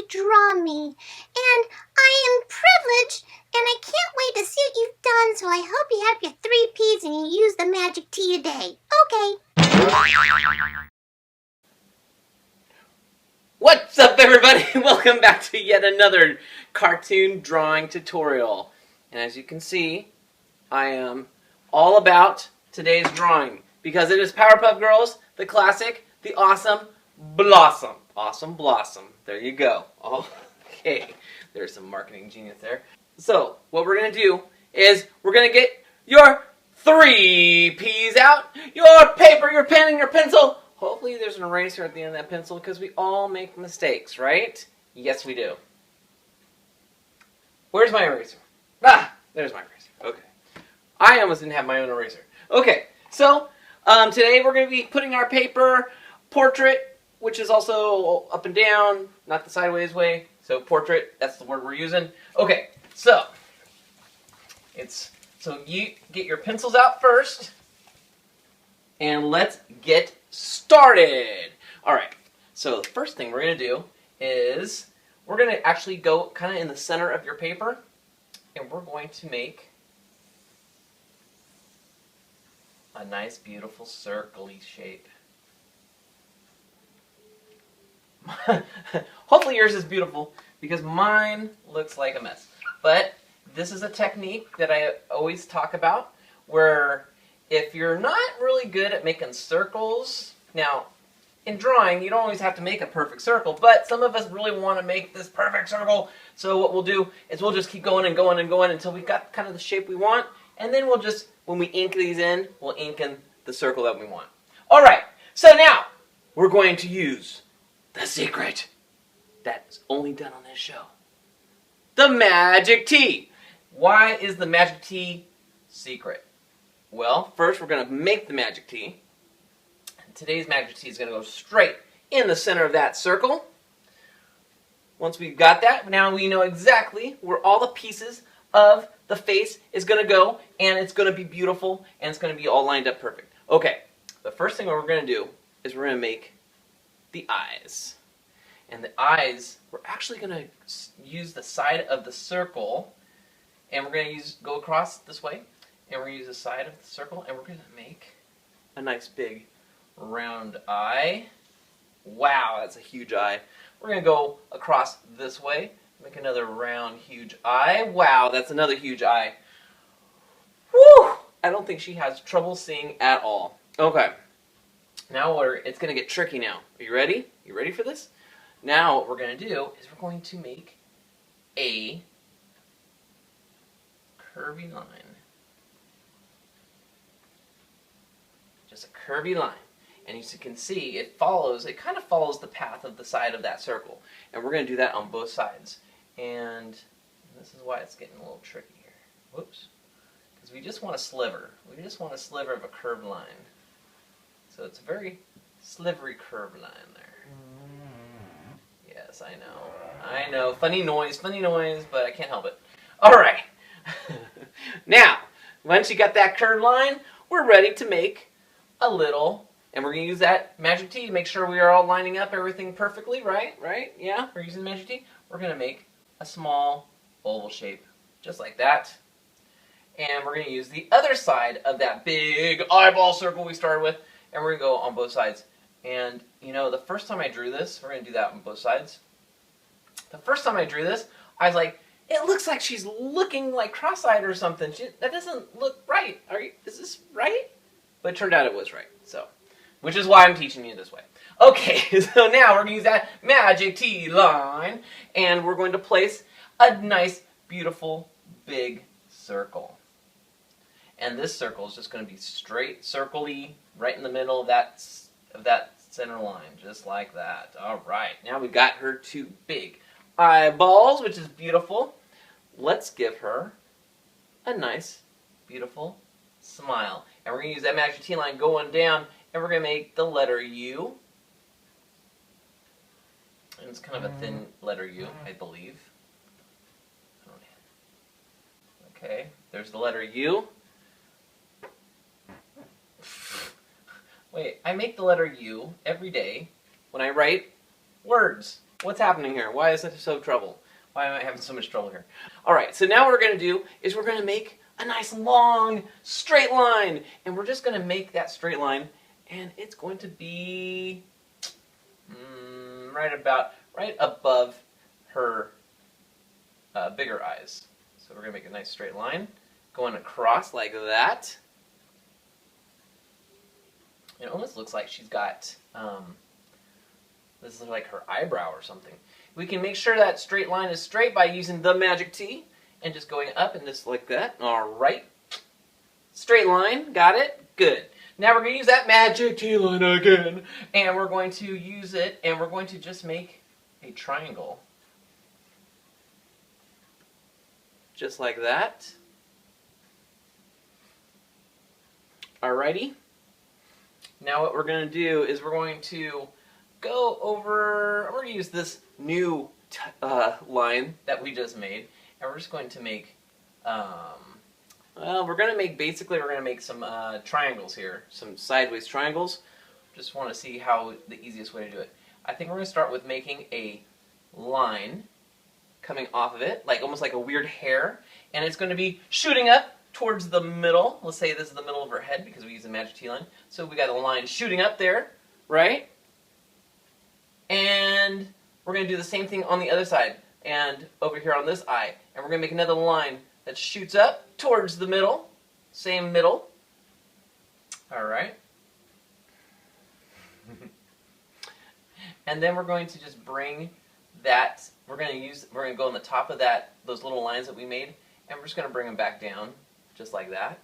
draw me. And I am privileged, and I can't wait to see what you've done, so I hope you have your 3 Ps and you use the magic tea today. Okay. What's up, everybody? Welcome back to yet another cartoon drawing tutorial. And as you can see, I am all about today's drawing because it is Powerpuff Girls, the classic, the awesome Blossum. Awesome Blossum. There you go. Okay, there's some marketing genius there. So, what we're going to do is we're going to get your 3 Ps out, your paper, your pen, and your pencil. Hopefully there's an eraser at the end of that pencil because we all make mistakes, right? Yes, we do. Where's my eraser? Ah, there's my eraser. Okay. I almost didn't have my own eraser. Okay, so today we're going to be putting our paper portrait, which is also up and down, not the sideways way. So portrait, that's the word we're using. Okay, so you get your pencils out first, and let's get started. All right, so the first thing we're going to do is we're going to actually go kind of in the center of your paper, and we're going to make a nice, beautiful, circle-y shape. Hopefully yours is beautiful because mine looks like a mess. But this is a technique that I always talk about where if you're not really good at making circles, now in drawing you don't always have to make a perfect circle, but some of us really want to make this perfect circle. So what we'll do is we'll just keep going and going and going until we've got kind of the shape we want, and then we'll just, when we ink these in, we'll ink in the circle that we want. Alright, so now we're going to use the secret that's only done on this show. The magic tea. Why is the magic tea secret? Well, first we're going to make the magic tea. And today's magic tea is going to go straight in the center of that circle. Once we've got that, now we know exactly where all the pieces of the face is going to go, and it's going to be beautiful, and it's going to be all lined up perfect. Okay, the first thing we're going to do is we're going to make the eyes. And the eyes, we're actually going to use the side of the circle, and we're going to go across this way, and we're going to use the side of the circle, and we're going to make a nice big round eye. Wow, that's a huge eye. We're going to go across this way, make another round, huge eye. Wow, that's another huge eye. Whew! I don't think she has trouble seeing at all. Okay. Now it's going to get tricky now. Are you ready? You ready for this? Now what we're going to do is we're going to make a curvy line. Just a curvy line. And as you can see, it kind of follows the path of the side of that circle. And we're going to do that on both sides. And this is why it's getting a little tricky here. Whoops. Because we just want a sliver. We just want a sliver of a curved line. So it's a very slivery curved line there. Yes, I know. I know. Funny noise, but I can't help it. Alright. Now, once you got that curved line, we're ready to make a little, and we're going to use that magic tea to make sure we are all lining up everything perfectly, right? Right? Yeah, we're using magic tea. We're going to make a small oval shape, just like that. And we're going to use the other side of that big eyeball circle we started with, and we're going to go on both sides. And, you know, the first time I drew this, we're going to do that on both sides. The first time I drew this, I was like, it looks like she's looking like cross-eyed or something. That doesn't look right. Is this right? But it turned out it was right. So, which is why I'm teaching you this way. Okay, so now we're going to use that magic tea line, and we're going to place a nice, beautiful, big circle. And this circle is just going to be straight, circle-y, right in the middle of that center line, just like that. All right, now we've got her 2 big eyeballs, which is beautiful. Let's give her a nice, beautiful smile. And we're going to use that magic tea line going down, and we're going to make the letter U. And it's kind of a thin letter U, I believe. Okay, there's the letter U. Wait, I make the letter U every day when I write words. What's happening here? Why is it so trouble? Why am I having so much trouble here? All right, so now what we're going to do is we're going to make a nice long straight line. And we're just going to make that straight line, and it's going to be right above her bigger eyes. So we're going to make a nice straight line going across like that. It almost looks like she's got, this is like her eyebrow or something. We can make sure that straight line is straight by using the magic T and just going up and just like that. All right. Straight line. Got it? Good. Now we're going to use that magic T line again. And we're going to use it and we're going to just make a triangle. Just like that. Alrighty. Now what we're going to do is we're going to go over, we're going to use this new line that we just made, and we're just going to make, we're going to make some triangles here, some sideways triangles. Just want to see how the easiest way to do it. I think we're going to start with making a line coming off of it, like almost like a weird hair, and it's going to be shooting up towards the middle. Let's say this is the middle of her head because we use the magic T line. So we got a line shooting up there, right? And we're going to do the same thing on the other side and over here on this eye. And we're going to make another line that shoots up towards the middle. Same middle. All right. And then we're going to just bring that, we're going to go on the top of those little lines that we made, and we're just going to bring them back down, just like that.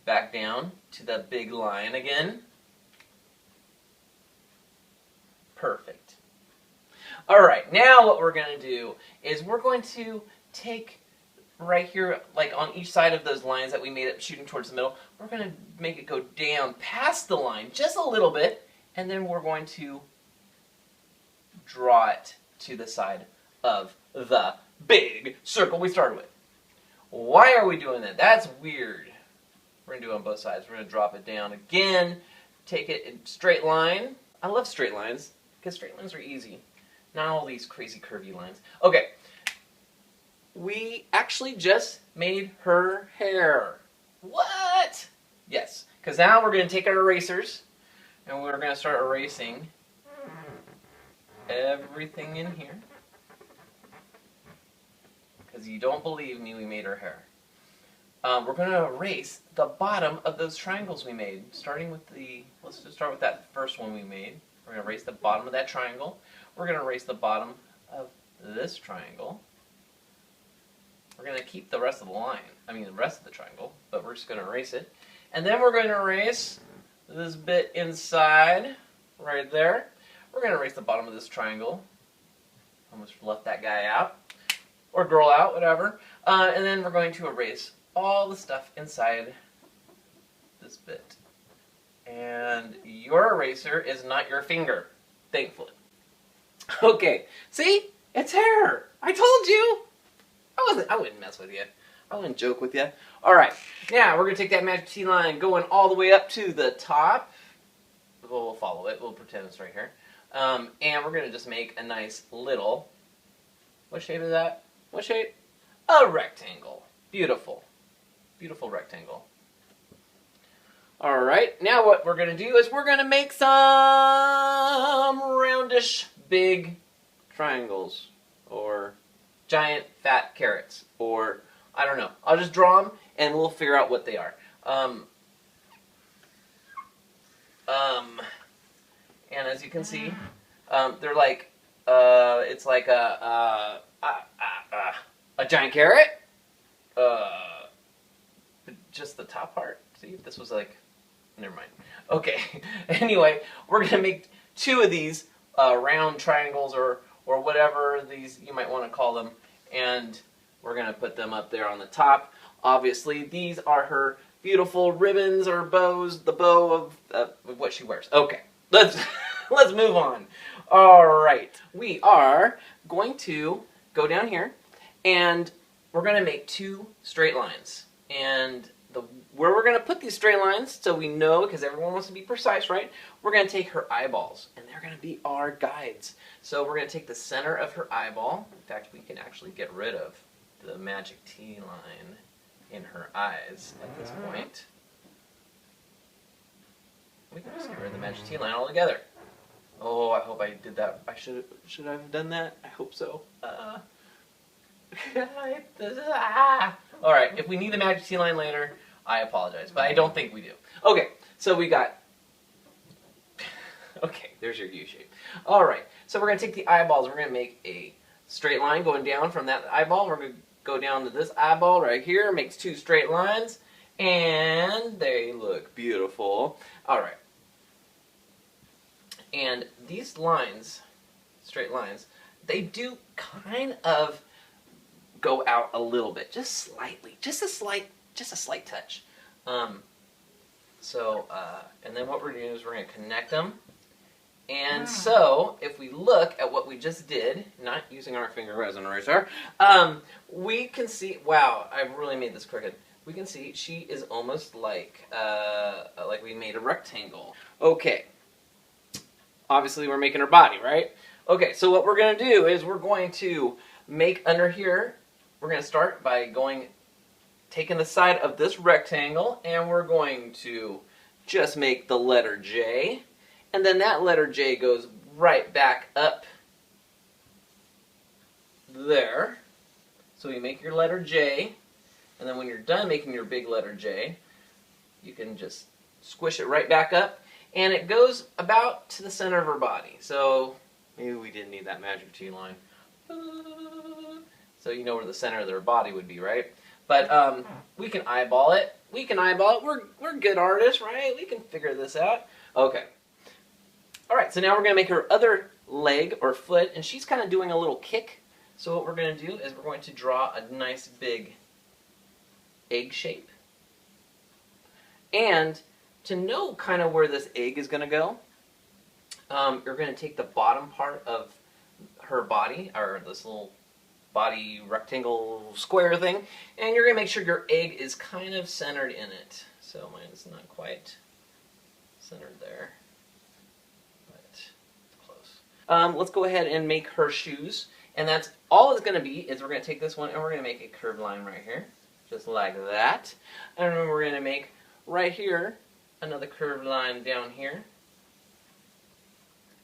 Back down to the big line again. Perfect. All right, now what we're going to do is we're going to take right here, like on each side of those lines that we made it shooting towards the middle, we're going to make it go down past the line just a little bit, and then we're going to draw it to the side of the big circle we started with. Why are we doing that? That's weird. We're going to do it on both sides. We're going to drop it down again, take it in straight line. I love straight lines because straight lines are easy. Not all these crazy curvy lines. Okay. We actually just made her hair. What? Yes. Because now we're going to take our erasers and we're going to start erasing everything in here. Because you don't believe me, we made her hair. We're going to erase the bottom of those triangles we made. Starting with let's just start with that first one we made. We're going to erase the bottom of that triangle. We're going to erase the bottom of this triangle. We're going to keep the rest of the line, the rest of the triangle, but we're just going to erase it. And then we're going to erase this bit inside, right there. We're going to erase the bottom of this triangle. Almost left that guy out, or girl out, whatever. And then we're going to erase all the stuff inside this bit. And your eraser is not your finger, thankfully. Okay, see? It's hair. I told you. I wouldn't mess with you. I wouldn't joke with you. All right, now we're going to take that magic T line going all the way up to the top. We'll follow it. We'll pretend it's right here. And we're going to just make a nice little, what shape is that? What shape? A rectangle. Beautiful. Beautiful rectangle. All right, now what we're going to do is we're going to make some roundish big triangles, or giant fat carrots, or I don't know. I'll just draw them and we'll figure out what they are. And as you can see, they're like, it's like a giant carrot. Just the top part. See, if this was like, never mind. Okay. Anyway, we're gonna make two of these round triangles, or whatever these you might want to call them, and we're gonna put them up there on the top. Obviously, these are her beautiful ribbons or bows, the bow of what she wears. Okay, let's move on. All right, we are going to go down here, and we're going to make two straight lines. And where we're going to put these straight lines, so we know, because everyone wants to be precise, right? We're going to take her eyeballs, and they're going to be our guides. So we're going to take the center of her eyeball. In fact, we can actually get rid of the magic T line in her eyes at this point. We can just get rid of the magic T line altogether. Oh, I hope I did that. Should I have done that? I hope so. Alright, if we need the magic T line later, I apologize, but I don't think we do. Okay, so we got... Okay, there's your U shape. Alright, so we're going to take the eyeballs, we're going to make a straight line going down from that eyeball. We're going to go down to this eyeball right here, makes 2 straight lines, and they look beautiful. Alright. And these lines, straight lines, they do kind of go out a little bit, just slightly, just a slight touch. And then what we're going to do is we're going to connect them. And so, if we look at what we just did, not using our finger as an eraser, we can see, wow, I've really made this crooked. We can see she is almost like we made a rectangle. Okay. Obviously, we're making her body, right? Okay, so what we're going to do is we're going to make under here, we're going to start by taking the side of this rectangle, and we're going to just make the letter J. And then that letter J goes right back up there. So you make your letter J, and then when you're done making your big letter J, you can just squish it right back up. And it goes about to the center of her body. So maybe we didn't need that magic T line. So you know where the center of their body would be, right? But we can eyeball it. We can eyeball it. We're good artists, right? We can figure this out. Okay. All right, so now we're going to make her other leg or foot, and she's kind of doing a little kick. So what we're going to do is we're going to draw a nice big egg shape. And to know kind of where this egg is going to go, you're going to take the bottom part of her body, or this little body rectangle square thing, and you're going to make sure your egg is kind of centered in it. So mine's not quite centered there, but it's close. Let's go ahead and make her shoes, and that's all it's going to be is we're going to take this one and we're going to make a curved line right here, just like that. And then we're going to make right here another curved line down here.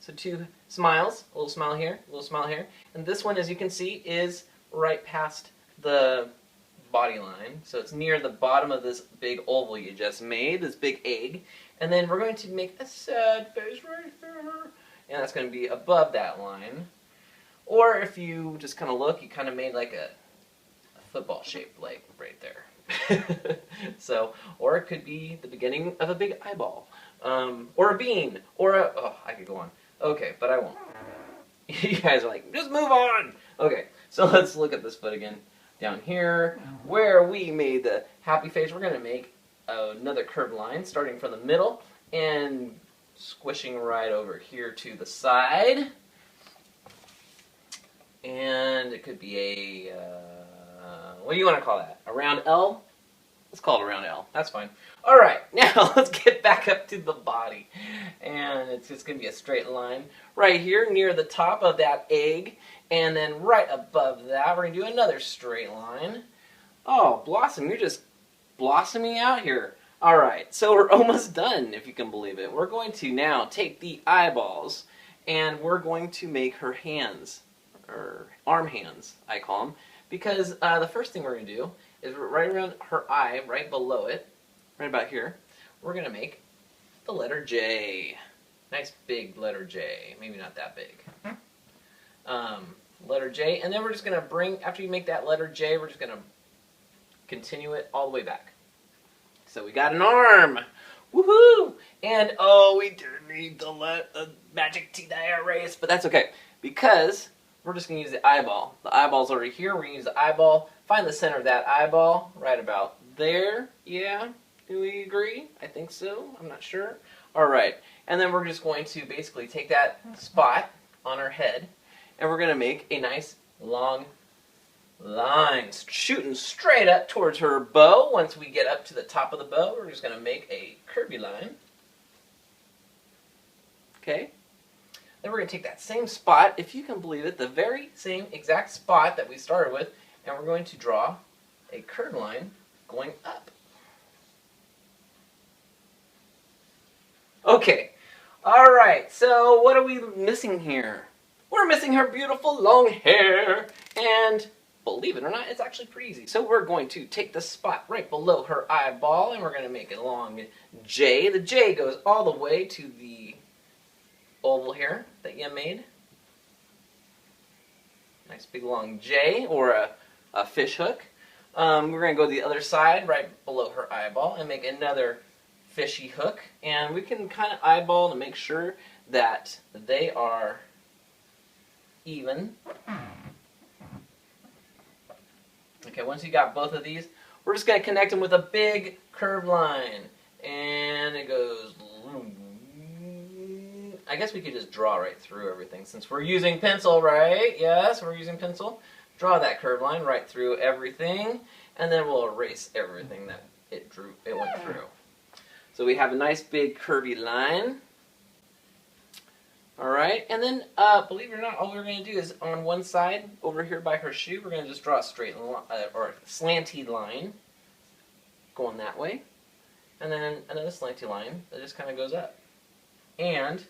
So 2 smiles, a little smile here, a little smile here. And this one, as you can see, is right past the body line. So it's near the bottom of this big oval you just made, this big egg. And then we're going to make a sad face right here. And that's going to be above that line. Or if you just kind of look, you kind of made like a football shaped leg right there. So, or it could be the beginning of a big eyeball, or a bean, or a, oh, I could go on. Okay, but I won't. You guys are like, just move on! Okay, so let's look at this foot again. Down here, where we made the happy face, we're going to make another curved line, starting from the middle, and squishing right over here to the side. And it could be a, what do you want to call that? A round L? Let's call it a round L. That's fine. Alright, now let's get back up to the body. And it's just going to be a straight line right here near the top of that egg. And then right above that, we're going to do another straight line. Oh, Blossom, you're just blossoming out here. Alright, so we're almost done, if you can believe it. We're going to now take the eyeballs, and we're going to make her hands, or arm hands, I call them. Because the first thing we're going to do is right around her eye, right below it, right about here, we're going to make the letter J. Nice big letter J. Maybe not that big. Letter J. And then we're just going to bring, after you make that letter J, we're just going to continue it all the way back. So we got an arm. Woohoo! And, oh, we didn't need the magic T that I erased, but that's okay. Because we're just going to use the eyeball. The eyeball's over here. We're going to use the eyeball. Find the center of that eyeball right about there. Yeah? Do we agree? I think so. I'm not sure. Alright. And then we're just going to basically take that spot on our head, and we're going to make a nice long lines shooting straight up towards her bow. Once we get up to the top of the bow, we're just going to make a curvy line. Okay. Then we're going to take that same spot, if you can believe it, the very same exact spot that we started with, and we're going to draw a curved line going up. Okay. All right. So what are we missing here? We're missing her beautiful long hair, and believe it or not, it's actually pretty easy. So we're going to take the spot right below her eyeball, and we're going to make a long J. The J goes all the way to the oval here that you made. Nice big long J, or a fish hook. We're going to go to the other side right below her eyeball and make another fishy hook. And we can kind of eyeball to make sure that they are even. Okay, once you got both of these, we're just going to connect them with a big curved line. And it goes... I guess we could just draw right through everything since we're using pencil, right? Yes, we're using pencil. Draw that curved line right through everything, and then we'll erase everything that it went through. So we have a nice big curvy line. All right, and then believe it or not, all we're going to do is on one side over here by her shoe, we're going to just draw a straight or a slanty line going that way, and then another slanty line that just kind of goes up. And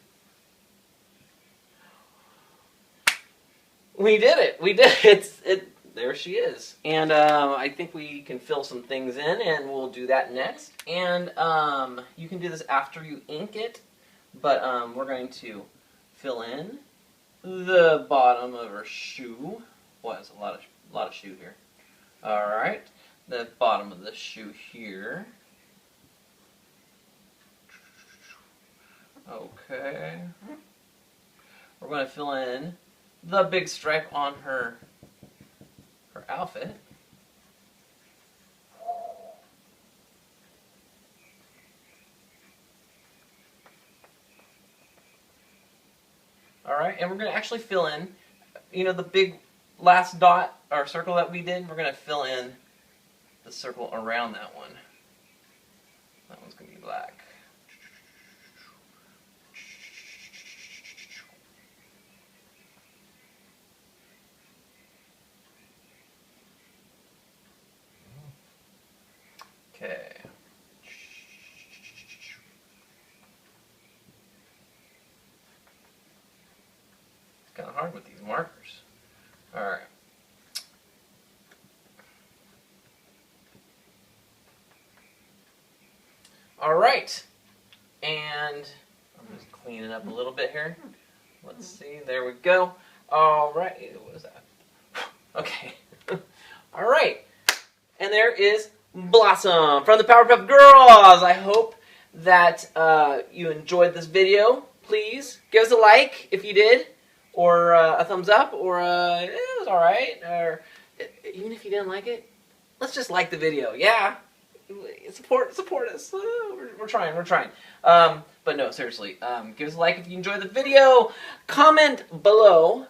we did it. We did it. There she is. And I think we can fill some things in, and we'll do that next. And you can do this after you ink it, but we're going to fill in the bottom of her shoe. Well, there's a lot of shoe here. All right, the bottom of the shoe here. Okay. We're going to fill in the big stripe on her outfit. All right, and we're going to actually fill in, the big last dot or circle that we did. We're going to fill in the circle around that one. That one's going to be black. Okay. It's kind of hard with these markers. All right. All right. And I'm just cleaning up a little bit here. Let's see. There we go. All right. What is that? Okay. All right. And there is Blossum from the Powerpuff Girls. I hope that you enjoyed this video. Please give us a like if you did, or a thumbs up, or it was alright, or even if you didn't like it, let's just like the video. Yeah, support us. We're trying. But no, seriously, give us a like if you enjoyed the video. Comment below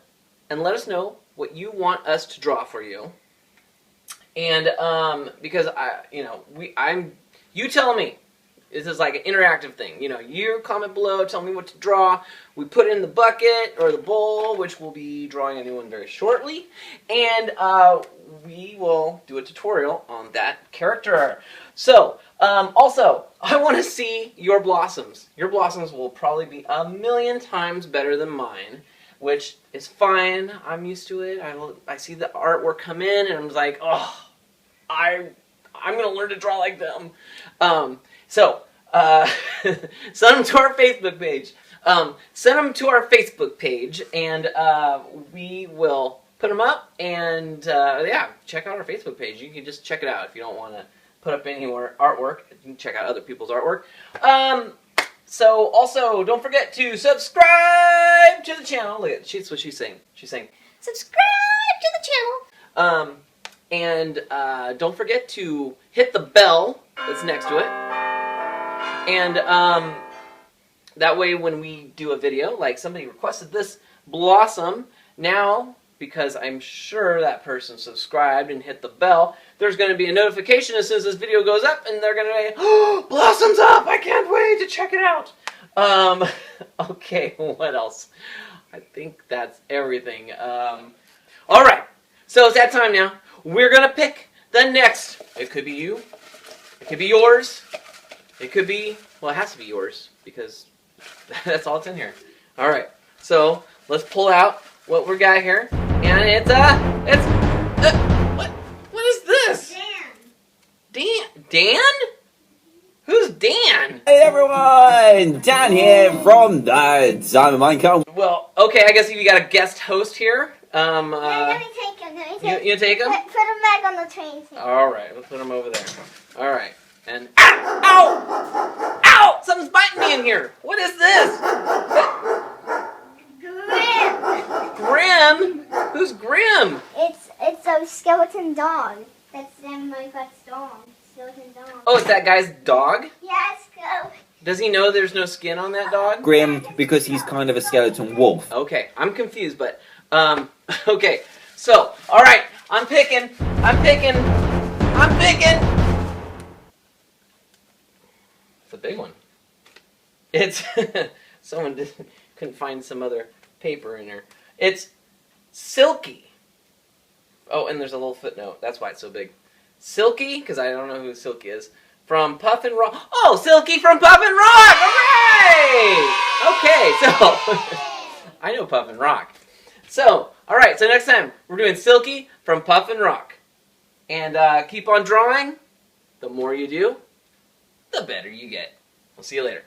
and let us know what you want us to draw for you. And because you tell me. This is like an interactive thing. You comment below, tell me what to draw. We put it in the bucket or the bowl, which we'll be drawing a new one very shortly. And we will do a tutorial on that character. So, also, I want to see your blossoms. Your blossoms will probably be 1,000,000 times better than mine, which is fine. I'm used to it. I see the artwork come in, and I'm like, oh, I'm going to learn to draw like them. So, send them to our Facebook page. And we will put them up. And yeah, check out our Facebook page. You can just check it out if you don't want to put up any more artwork. You can check out other people's artwork. So, also, don't forget to subscribe to the channel. Look at that's what she's saying. She's saying, subscribe to the channel. And don't forget to hit the bell that's next to it. And that way when we do a video, like somebody requested this Blossum, now, because I'm sure that person subscribed and hit the bell. There's going to be a notification as soon as this video goes up, and they're going to say, "Oh, Blossum's up! I can't wait to check it out." Okay, what else? I think that's everything. All right, so it's that time now. We're going to pick the next. It could be you. It could be yours. It could be, well, it has to be yours because that's all that's in here. All right, so let's pull out what we got here, and what is this? Dan? Who's Dan? Hey everyone, Dan here from Simon Minecraft. Well, okay, I guess you got a guest host here. Let me take him. You take him? Put him back on the train. All right, let's put him over there. All right, and ow! Ow! Something's biting me in here. What is this? Grim? Who's Grim? It's a skeleton dog. That's Minecraft's dog. Skeleton dog. Oh, it's that guy's dog? Yes, go. Does he know there's no skin on that dog? Grim, because he's kind of a skeleton wolf. Okay, I'm confused, but, okay. So, all right, I'm picking. It's a big one. It's, someone couldn't find some other paper in there. It's Silky. Oh, and there's a little footnote. That's why it's so big. Silky, because I don't know who Silky is, from Puff and Rock. Oh, Silky from Puff and Rock! Hooray! Okay, so, I know Puff and Rock. So, all right, so next time, we're doing Silky from Puff and Rock. And keep on drawing. The more you do, the better you get. We'll see you later.